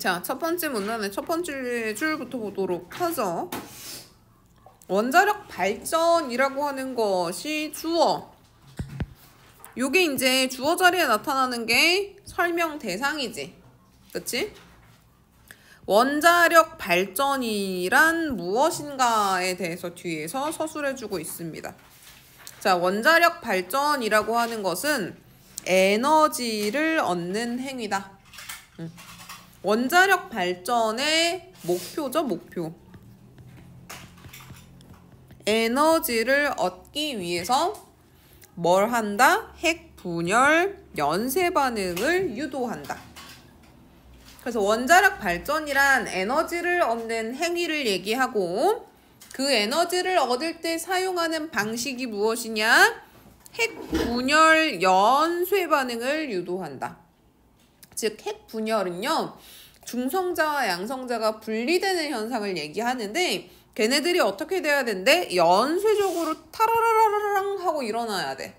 자, 첫 번째 문단의 첫 번째 줄부터 보도록 하죠. 원자력 발전이라고 하는 것이 주어. 요게 이제 주어 자리에 나타나는 게 설명 대상이지. 그치? 원자력 발전이란 무엇인가에 대해서 뒤에서 서술해주고 있습니다. 자, 원자력 발전이라고 하는 것은 에너지를 얻는 행위다. 원자력 발전의 목표죠, 목표. 에너지를 얻기 위해서 뭘 한다? 핵 분열 연쇄 반응을 유도한다. 그래서 원자력 발전이란 에너지를 얻는 행위를 얘기하고 그 에너지를 얻을 때 사용하는 방식이 무엇이냐? 핵 분열 연쇄 반응을 유도한다. 즉 핵 분열은요, 중성자와 양성자가 분리되는 현상을 얘기하는데 걔네들이 어떻게 돼야 된대? 연쇄적으로 타라라라랑 하고 일어나야 돼.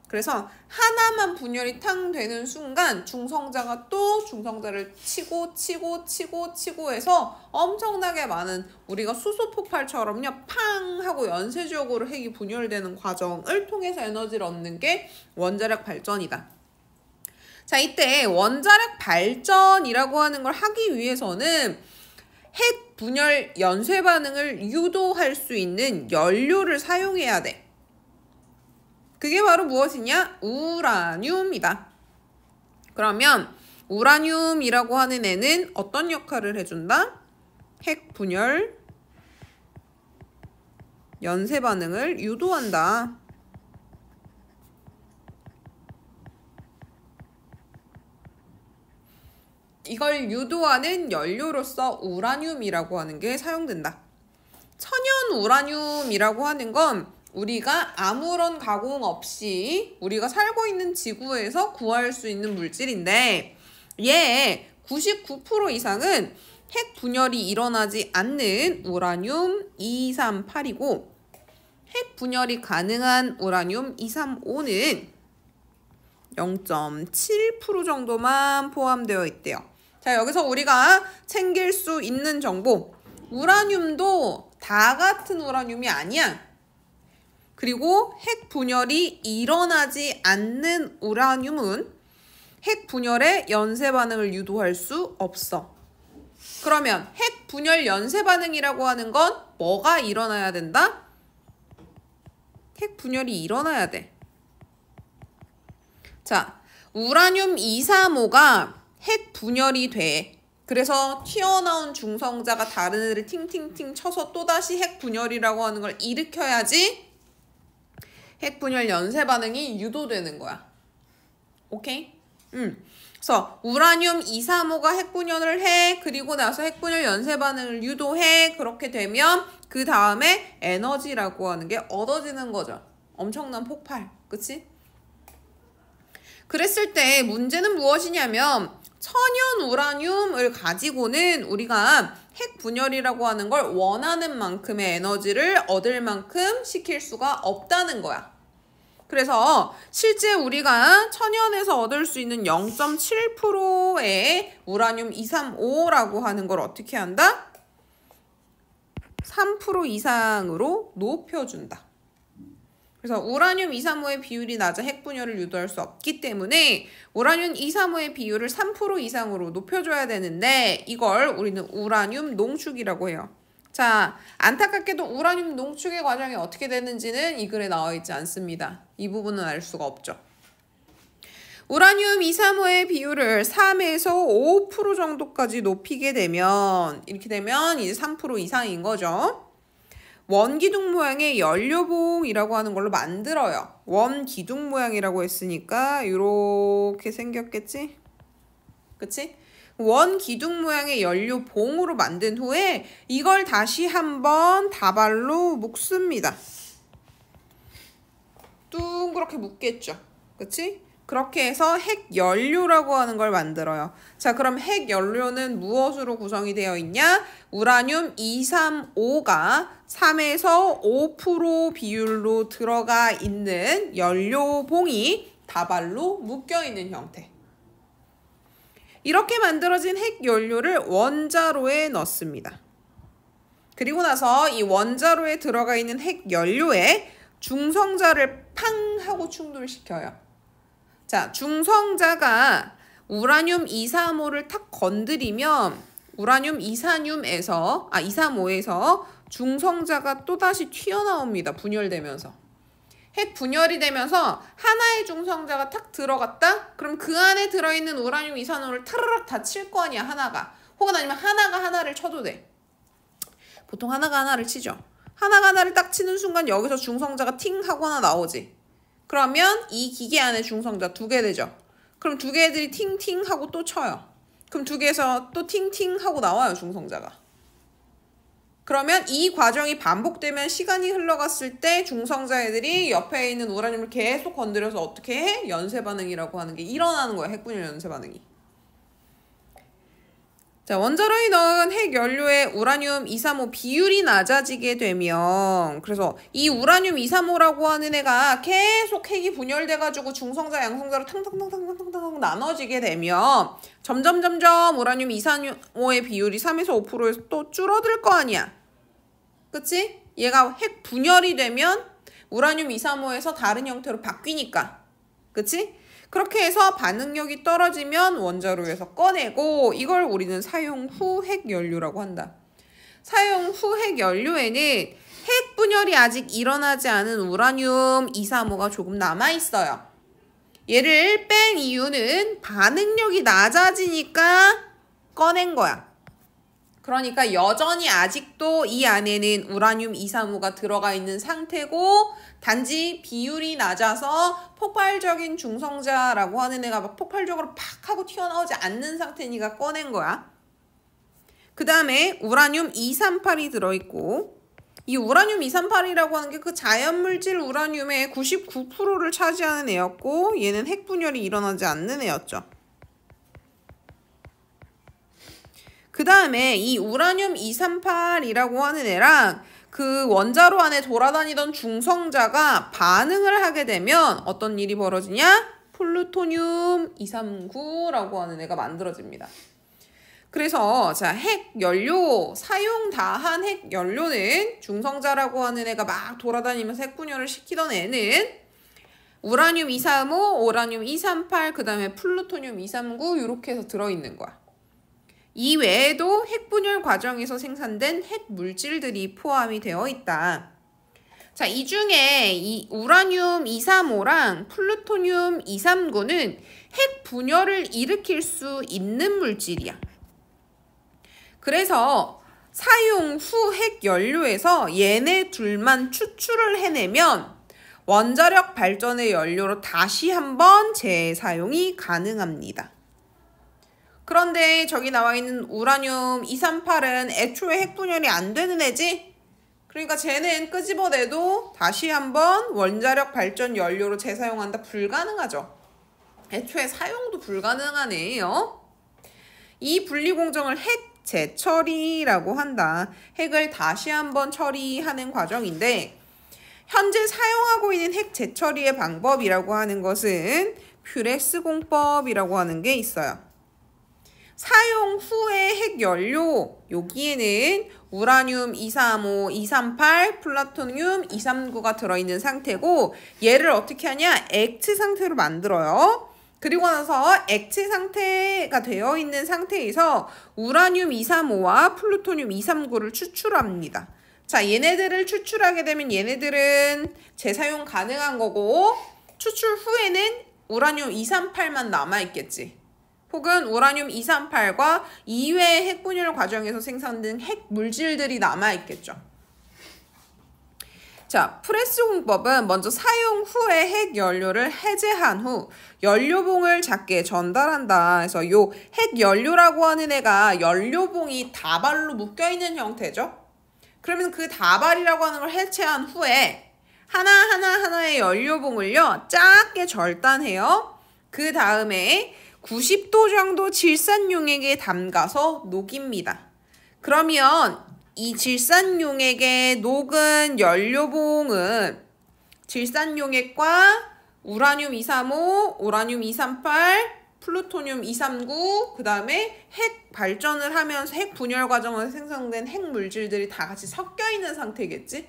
그래서 하나만 분열이 탕 되는 순간 중성자가 또 중성자를 치고 해서 엄청나게 많은, 우리가 수소 폭발처럼요 팡 하고 연쇄적으로 핵이 분열되는 과정을 통해서 에너지를 얻는 게 원자력 발전이다. 자, 이때 원자력 발전이라고 하는 걸 하기 위해서는 핵 분열 연쇄 반응을 유도할 수 있는 연료를 사용해야 돼. 그게 바로 무엇이냐? 우라늄이다. 그러면 우라늄이라고 하는 애는 어떤 역할을 해준다? 핵 분열 연쇄 반응을 유도한다. 이걸 유도하는 연료로서 우라늄이라고 하는 게 사용된다. 천연 우라늄이라고 하는 건 우리가 아무런 가공 없이 우리가 살고 있는 지구에서 구할 수 있는 물질인데 얘 99% 이상은 핵 분열이 일어나지 않는 우라늄 238이고 핵 분열이 가능한 우라늄 235는 0.7% 정도만 포함되어 있대요. 자, 여기서 우리가 챙길 수 있는 정보, 우라늄도 다 같은 우라늄이 아니야. 그리고 핵 분열이 일어나지 않는 우라늄은 핵 분열의 연쇄 반응을 유도할 수 없어. 그러면 핵 분열 연쇄 반응이라고 하는 건 뭐가 일어나야 된다? 핵 분열이 일어나야 돼. 자, 우라늄 235가 핵 분열이 돼. 그래서 튀어나온 중성자가 다른 애들을 팅팅팅 쳐서 또다시 핵 분열이라고 하는 걸 일으켜야지 핵 분열 연쇄 반응이 유도되는 거야. 오케이? 그래서 우라늄 235가 핵 분열을 해. 그리고 나서 핵 분열 연쇄 반응을 유도해. 그렇게 되면 그 다음에 에너지라고 하는 게 얻어지는 거죠. 엄청난 폭발. 그치? 그랬을 때 문제는 무엇이냐면 천연 우라늄을 가지고는 우리가 핵 분열이라고 하는 걸 원하는 만큼의 에너지를 얻을 만큼 시킬 수가 없다는 거야. 그래서 실제 우리가 천연에서 얻을 수 있는 0.7%의 우라늄 235라고 하는 걸 어떻게 한다? 3% 이상으로 높여준다. 그래서 우라늄 235의 비율이 낮아 핵 분열을 유도할 수 없기 때문에 우라늄 235의 비율을 3% 이상으로 높여줘야 되는데 이걸 우리는 우라늄 농축이라고 해요. 자, 안타깝게도 우라늄 농축의 과정이 어떻게 되는지는 이 글에 나와 있지 않습니다. 이 부분은 알 수가 없죠. 우라늄 235의 비율을 3에서 5% 정도까지 높이게 되면 이렇게 되면 이제 3% 이상인 거죠. 원기둥 모양의 연료봉이라고 하는 걸로 만들어요. 원기둥 모양이라고 했으니까 이렇게 생겼겠지? 그치? 원기둥 모양의 연료봉으로 만든 후에 이걸 다시 한번 다발로 묶습니다. 둥그렇게 묶겠죠. 그치? 그렇게 해서 핵연료라고 하는 걸 만들어요. 자, 그럼 핵연료는 무엇으로 구성이 되어 있냐? 우라늄 235가 3에서 5% 비율로 들어가 있는 연료봉이 다발로 묶여있는 형태. 이렇게 만들어진 핵연료를 원자로에 넣습니다. 그리고 나서 이 원자로에 들어가 있는 핵연료에 중성자를 팡 하고 충돌시켜요. 자, 중성자가 우라늄 235를 탁 건드리면 우라늄 235에서 중성자가 또다시 튀어나옵니다. 분열되면서. 핵 분열이 되면서 하나의 중성자가 탁 들어갔다? 그럼 그 안에 들어있는 우라늄 235를 타르륵 다 칠 거 아니야, 하나가. 혹은 아니면 하나가 하나를 쳐도 돼. 보통 하나가 하나를 치죠. 하나가 하나를 딱 치는 순간 여기서 중성자가 팅 하고 하나 나오지. 그러면 이 기계 안에 중성자 2개 되죠. 그럼 2개들이 팅팅 하고 또 쳐요. 그럼 2개에서 또 팅팅 하고 나와요, 중성자가. 그러면 이 과정이 반복되면 시간이 흘러갔을 때 중성자 애들이 옆에 있는 우라늄을 계속 건드려서 어떻게 해? 연쇄 반응이라고 하는 게 일어나는 거야, 핵분열 연쇄 반응이. 자, 원자로에 넣은 핵연료의 우라늄 235 비율이 낮아지게 되면, 그래서 이 우라늄 235라고 하는 애가 계속 핵이 분열돼가지고 중성자, 양성자로 탕탕탕탕탕탕 나눠지게 되면 점점 우라늄 235의 비율이 3에서 5%에서 또 줄어들 거 아니야. 그치? 얘가 핵 분열이 되면 우라늄 235에서 다른 형태로 바뀌니까. 그치? 그렇게 해서 반응력이 떨어지면 원자로에서 꺼내고 이걸 우리는 사용 후 핵연료라고 한다. 사용 후 핵연료에는 핵 분열이 아직 일어나지 않은 우라늄 235가 조금 남아있어요. 얘를 뺀 이유는 반응력이 낮아지니까 꺼낸 거야. 그러니까 여전히 아직도 이 안에는 우라늄 235가 들어가 있는 상태고 단지 비율이 낮아서 폭발적인 중성자라고 하는 애가 막 폭발적으로 팍 하고 튀어나오지 않는 상태니까 꺼낸 거야. 그 다음에 우라늄 238이 들어있고 이 우라늄 238이라고 하는 게 그 자연물질 우라늄의 99%를 차지하는 애였고 얘는 핵분열이 일어나지 않는 애였죠. 그 다음에 이 우라늄 238이라고 하는 애랑 그 원자로 안에 돌아다니던 중성자가 반응을 하게 되면 어떤 일이 벌어지냐? 플루토늄 239라고 하는 애가 만들어집니다. 그래서 자, 핵연료, 사용 다한 핵연료는 중성자라고 하는 애가 막 돌아다니면서 핵분열을 시키던 애는 우라늄 235, 우라늄 238, 그 다음에 플루토늄 239 이렇게 해서 들어있는 거야. 이 외에도 핵분열 과정에서 생산된 핵물질들이 포함이 되어 있다. 자, 이 중에 이 우라늄 235랑 플루토늄 239는 핵분열을 일으킬 수 있는 물질이야. 그래서 사용 후 핵연료에서 얘네 둘만 추출을 해내면 원자력 발전의 연료로 다시 한번 재사용이 가능합니다. 그런데 저기 나와 있는 우라늄 238은 애초에 핵분열이 안 되는 애지? 그러니까 쟤는 끄집어내도 다시 한번 원자력 발전 연료로 재사용한다 불가능하죠. 애초에 사용도 불가능한 애예요. 이 분리공정을 핵 재처리라고 한다. 핵을 다시 한번 처리하는 과정인데 현재 사용하고 있는 핵 재처리의 방법이라고 하는 것은 퓨렉스 공법이라고 하는 게 있어요. 사용 후의 핵연료, 여기에는 우라늄 235, 238, 플루토늄 239가 들어있는 상태고 얘를 어떻게 하냐? 액체 상태로 만들어요. 그리고 나서 액체 상태가 되어 있는 상태에서 우라늄 235와 플루토늄 239를 추출합니다. 자, 얘네들을 추출하게 되면 얘네들은 재사용 가능한 거고 추출 후에는 우라늄 238만 남아있겠지. 혹은 우라늄 238과 이외의 핵분열 과정에서 생산된 핵물질들이 남아있겠죠. 자, 프레스 공법은 먼저 사용 후에 핵연료를 해제한 후 연료봉을 작게 전달한다. 그래서 요 핵연료라고 하는 애가 연료봉이 다발로 묶여있는 형태죠. 그러면 그 다발이라고 하는 걸 해체한 후에 하나의 연료봉을요 작게 절단해요. 그 다음에 90도 정도 질산용액에 담가서 녹입니다. 그러면 이 질산용액에 녹은 연료봉은 질산용액과 우라늄 235, 우라늄 238, 플루토늄 239, 그 다음에 핵 발전을 하면서 핵 분열 과정에서 생성된 핵 물질들이 다 같이 섞여 있는 상태겠지?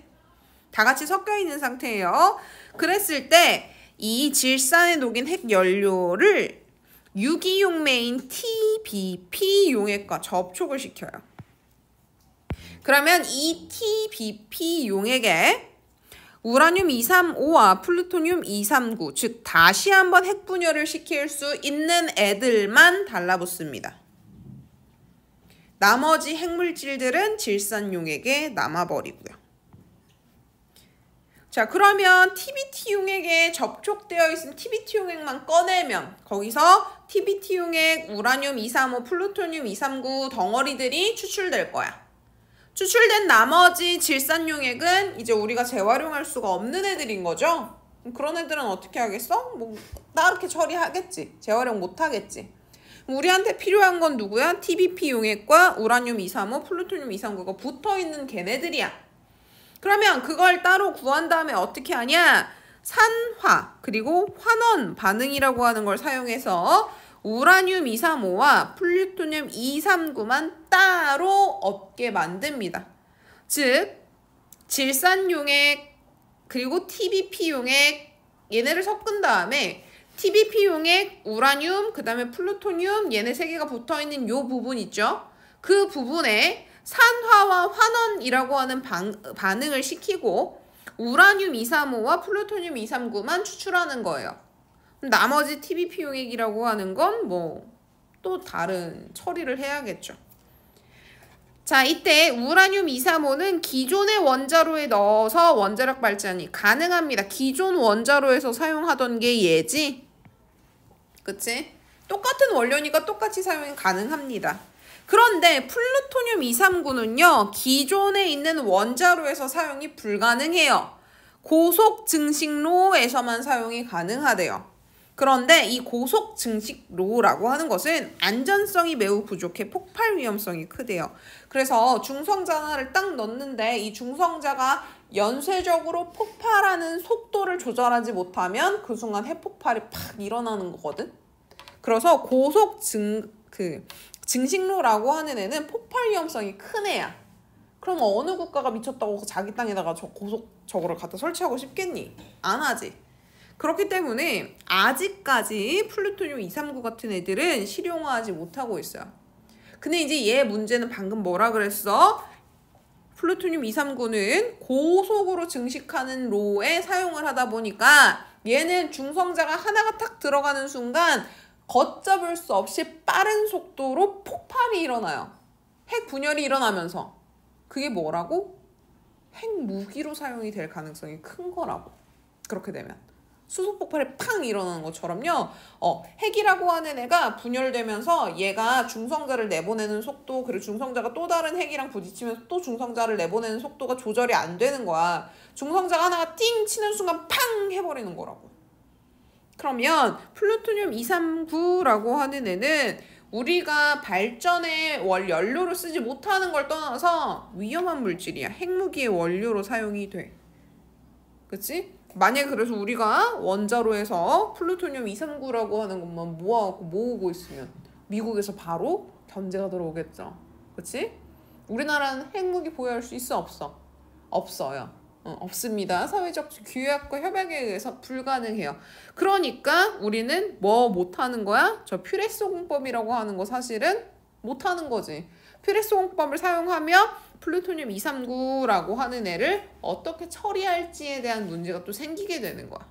다 같이 섞여 있는 상태예요. 그랬을 때 이 질산에 녹인 핵 연료를 유기용매인 TBP 용액과 접촉을 시켜요. 그러면 이 TBP 용액에 우라늄 235와 플루토늄 239, 즉 다시 한번 핵 분열을 시킬 수 있는 애들만 달라붙습니다. 나머지 핵물질들은 질산 용액에 남아버리고요. 자, 그러면 TBT 용액에 접촉되어 있는 TBT 용액만 꺼내면 거기서 TBT 용액, 우라늄 235, 플루토늄 239 덩어리들이 추출될 거야. 추출된 나머지 질산 용액은 이제 우리가 재활용할 수가 없는 애들인 거죠. 그런 애들은 어떻게 하겠어? 뭐 따르게 처리하겠지. 재활용 못 하겠지. 우리한테 필요한 건 누구야? TBP 용액과 우라늄 235, 플루토늄 239가 붙어있는 걔네들이야. 그러면 그걸 따로 구한 다음에 어떻게 하냐? 산화 그리고 환원 반응이라고 하는 걸 사용해서 우라늄 235와 플루토늄 239만 따로 얻게 만듭니다. 즉 질산 용액 그리고 TBP 용액 얘네를 섞은 다음에 TBP 용액, 우라늄, 그 다음에 플루토늄 얘네 세 개가 붙어있는 요 부분 있죠? 그 부분에 산화와 환원이라고 하는 반응을 시키고 우라늄 235와 플루토늄 239만 추출하는 거예요. 나머지 TBP 용액이라고 하는 건 뭐 또 다른 처리를 해야겠죠. 자, 이때 우라늄 235는 기존의 원자로에 넣어서 원자력 발전이 가능합니다. 기존 원자로에서 사용하던 게 얘지. 그치? 똑같은 원료니까 똑같이 사용이 가능합니다. 그런데 플루토늄 239는요. 기존에 있는 원자로에서 사용이 불가능해요. 고속 증식로에서만 사용이 가능하대요. 그런데 이 고속 증식로라고 하는 것은 안전성이 매우 부족해 폭발 위험성이 크대요. 그래서 중성자 하나를 딱 넣는데 이 중성자가 연쇄적으로 폭발하는 속도를 조절하지 못하면 그 순간 핵폭발이 팍 일어나는 거거든. 그래서 고속 증식로라고 하는 애는 폭발 위험성이 큰 애야. 그럼 어느 국가가 미쳤다고 자기 땅에다가 저거를 갖다 설치하고 싶겠니? 안 하지. 그렇기 때문에 아직까지 플루토늄 239 같은 애들은 실용화하지 못하고 있어요. 근데 이제 얘 문제는 방금 뭐라 그랬어? 플루토늄 239는 고속으로 증식하는 로에 사용을 하다 보니까 얘는 중성자가 하나가 탁 들어가는 순간 걷잡을 수 없이 빠른 속도로 폭발이 일어나요. 핵 분열이 일어나면서. 그게 뭐라고? 핵무기로 사용이 될 가능성이 큰 거라고. 그렇게 되면. 수소 폭발이 팡 일어나는 것처럼요. 핵이라고 하는 애가 분열되면서 얘가 중성자를 내보내는 속도, 그리고 중성자가 또 다른 핵이랑 부딪히면서 또 중성자를 내보내는 속도가 조절이 안 되는 거야. 중성자가 하나가 띵 치는 순간 팡 해버리는 거라고. 그러면 플루토늄 239라고 하는 애는 우리가 발전의 연료로 쓰지 못하는 걸 떠나서 위험한 물질이야. 핵무기의 원료로 사용이 돼. 그치? 만약에 그래서 우리가 원자로에서 플루토늄 239라고 하는 것만 모으고 있으면 미국에서 바로 견제가 들어오겠죠. 그치? 우리나라는 핵무기 보유할 수 있어? 없어? 없어요. 없습니다. 사회적 규약과 협약에 의해서 불가능해요. 그러니까 우리는 뭐 못하는 거야? 저 퓨레소 공법이라고 하는 거 사실은 못하는 거지. 퓨레소 공법을 사용하며 플루토늄 239라고 하는 애를 어떻게 처리할지에 대한 문제가 또 생기게 되는 거야.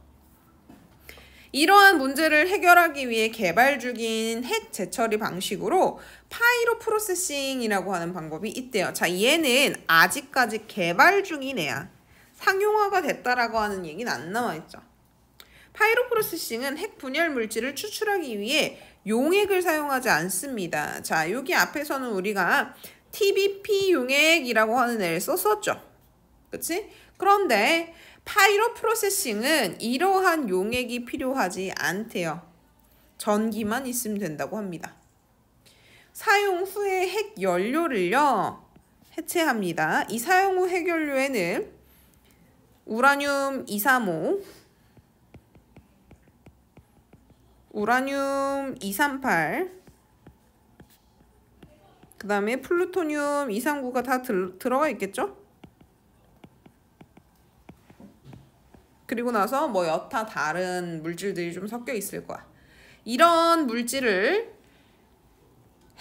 이러한 문제를 해결하기 위해 개발 중인 핵 재처리 방식으로 파이로 프로세싱이라고 하는 방법이 있대요. 자, 얘는 아직까지 개발 중인 애야. 상용화가 됐다라고 하는 얘기는 안 나와있죠. 파이로 프로세싱은 핵 분열 물질을 추출하기 위해 용액을 사용하지 않습니다. 자, 여기 앞에서는 우리가 TBP 용액이라고 하는 애를 썼었죠. 그치? 그런데 파이로 프로세싱은 이러한 용액이 필요하지 않대요. 전기만 있으면 된다고 합니다. 사용 후에 핵 연료를요, 해체합니다. 이 사용 후 핵 연료에는 우라늄 235, 우라늄 238, 그 다음에 플루토늄 239가 다 들어가 있겠죠? 그리고 나서 뭐 여타 다른 물질들이 좀 섞여 있을 거야. 이런 물질을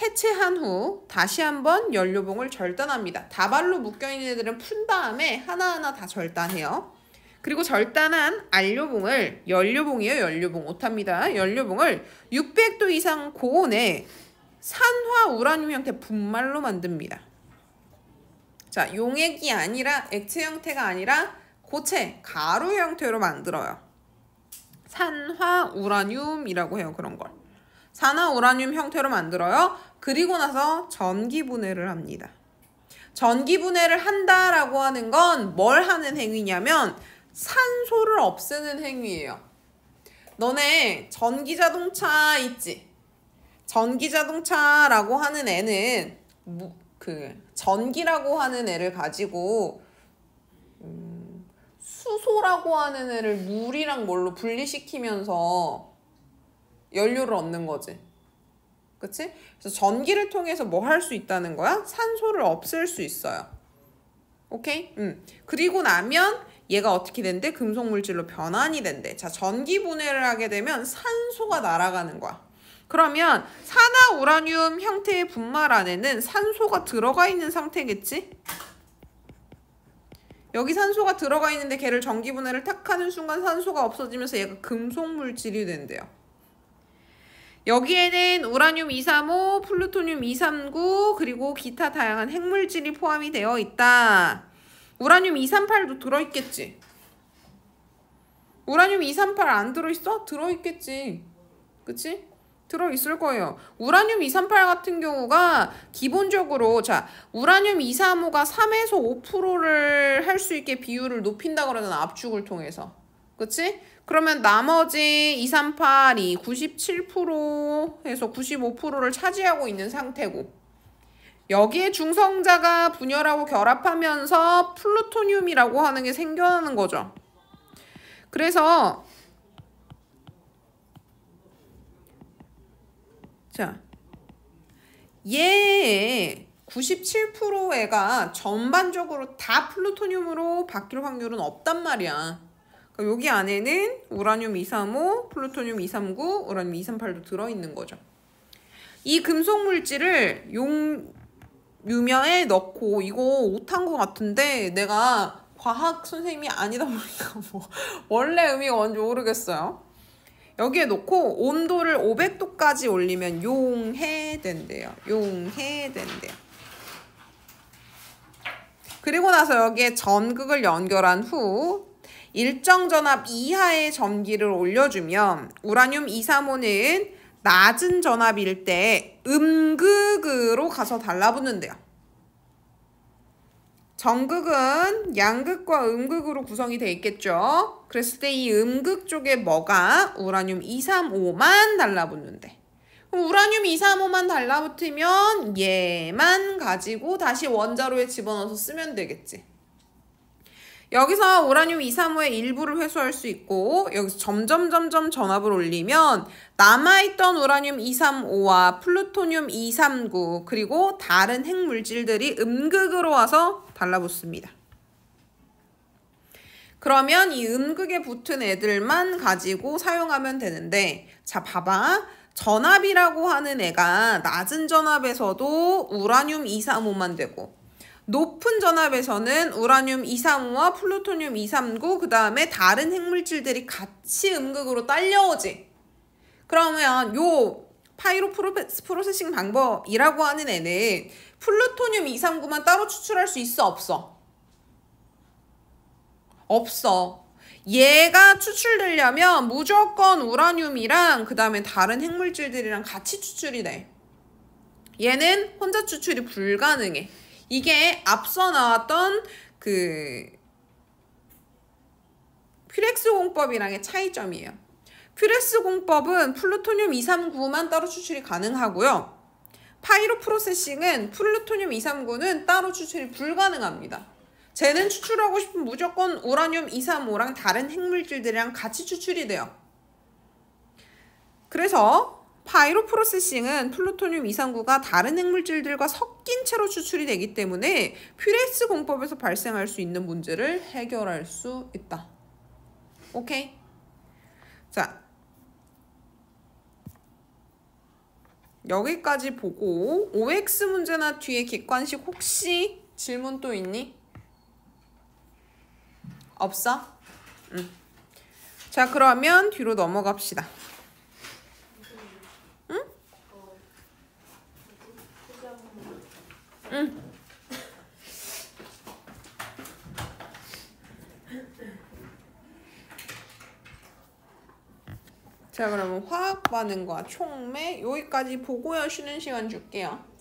해체한 후 다시 한번 연료봉을 절단합니다. 다발로 묶여있는 애들은 푼 다음에 하나하나 다 절단해요. 그리고 절단한 연료봉을, 연료봉이에요. 연료봉 오탑니다. 연료봉을 600도 이상 고온에 산화 우라늄 형태 분말로 만듭니다. 자, 용액이 아니라 액체 형태가 아니라 고체, 가루 형태로 만들어요. 산화 우라늄이라고 해요. 그런 걸. 산화 우라늄 형태로 만들어요. 그리고 나서 전기 분해를 합니다. 전기 분해를 한다라고 하는 건 뭘 하는 행위냐면 산소를 없애는 행위예요. 너네 전기자동차 있지? 전기자동차라고 하는 애는 전기라고 하는 애를 가지고 수소라고 하는 애를 물이랑 뭘로 분리시키면서 연료를 얻는 거지. 그치? 그래서 전기를 통해서 뭐 할 수 있다는 거야? 산소를 없앨 수 있어요. 오케이? 그리고 나면 얘가 어떻게 된대? 금속 물질로 변환이 된대. 자, 전기 분해를 하게 되면 산소가 날아가는 거야. 그러면 산화 우라늄 형태의 분말 안에는 산소가 들어가 있는 상태겠지? 여기 산소가 들어가 있는데 걔를 전기 분해를 탁 하는 순간 산소가 없어지면서 얘가 금속 물질이 된대요. 여기에는 우라늄 235, 플루토늄 239, 그리고 기타 다양한 핵물질이 포함이 되어 있다. 우라늄 238도 들어있겠지? 우라늄 238 안 들어있어? 들어있겠지. 그치? 들어있을 거예요. 우라늄 238 같은 경우가 기본적으로 자 우라늄 235가 3에서 5%를 할 수 있게 비율을 높인다 그러잖아. 압축을 통해서. 그치? 그러면 나머지 238이 97%에서 95%를 차지하고 있는 상태고 여기에 중성자가 분열하고 결합하면서 플루토늄이라고 하는 게 생겨나는 거죠. 그래서 자, 얘의 97%애가 전반적으로 다 플루토늄으로 바뀔 확률은 없단 말이야. 그러니까 여기 안에는 우라늄 235, 플루토늄 239, 우라늄 238도 들어있는 거죠. 이 금속 물질을 유면에 넣고 이거 오탄 거 같은데 내가 과학 선생님이 아니다 보니까 뭐 원래 의미가 뭔지 모르겠어요. 여기에 놓고 온도를 500도까지 올리면 용해된대요. 용해된대요. 그리고 나서 여기에 전극을 연결한 후 일정 전압 이하의 전기를 올려주면 우라늄 235는 낮은 전압일 때 음극으로 가서 달라붙는데요. 전극은 양극과 음극으로 구성이 되어 있겠죠. 그랬을 때 이 음극 쪽에 뭐가? 우라늄 235만 달라붙는데. 그럼 우라늄 235만 달라붙으면 얘만 가지고 다시 원자로에 집어넣어서 쓰면 되겠지. 여기서 우라늄 235의 일부를 회수할 수 있고 여기서 점점 전압을 올리면 남아있던 우라늄 235와 플루토늄 239 그리고 다른 핵물질들이 음극으로 와서 달라붙습니다. 그러면 이 음극에 붙은 애들만 가지고 사용하면 되는데 자 봐봐. 전압이라고 하는 애가 낮은 전압에서도 우라늄 235만 되고 높은 전압에서는 우라늄 235와 플루토늄 239 그 다음에 다른 핵물질들이 같이 음극으로 딸려오지. 그러면 요 파이로 프로세싱 방법이라고 하는 애는 플루토늄 239만 따로 추출할 수 있어? 없어? 없어. 얘가 추출되려면 무조건 우라늄이랑 그 다음에 다른 핵물질들이랑 같이 추출이 돼. 얘는 혼자 추출이 불가능해. 이게 앞서 나왔던 그 퓨렉스 공법이랑의 차이점이에요. 퓨렉스 공법은 플루토늄 239만 따로 추출이 가능하고요. 파이로 프로세싱은 플루토늄 239는 따로 추출이 불가능합니다. 쟤는 추출하고 싶으면 무조건 우라늄 235랑 다른 핵물질들이랑 같이 추출이 돼요. 그래서 파이로프로세싱은 플루토늄 이상구가 다른 핵물질들과 섞인 채로 추출이 되기 때문에 퓨레스 공법에서 발생할 수 있는 문제를 해결할 수 있다. 오케이? 자, 여기까지 보고 OX 문제나 뒤에 객관식 혹시 질문 또 있니? 없어? 응. 자, 그러면 뒤로 넘어갑시다. 응? 응. 자, 그러면 화학 반응과 촉매 여기까지 보고요. 쉬는 시간 줄게요.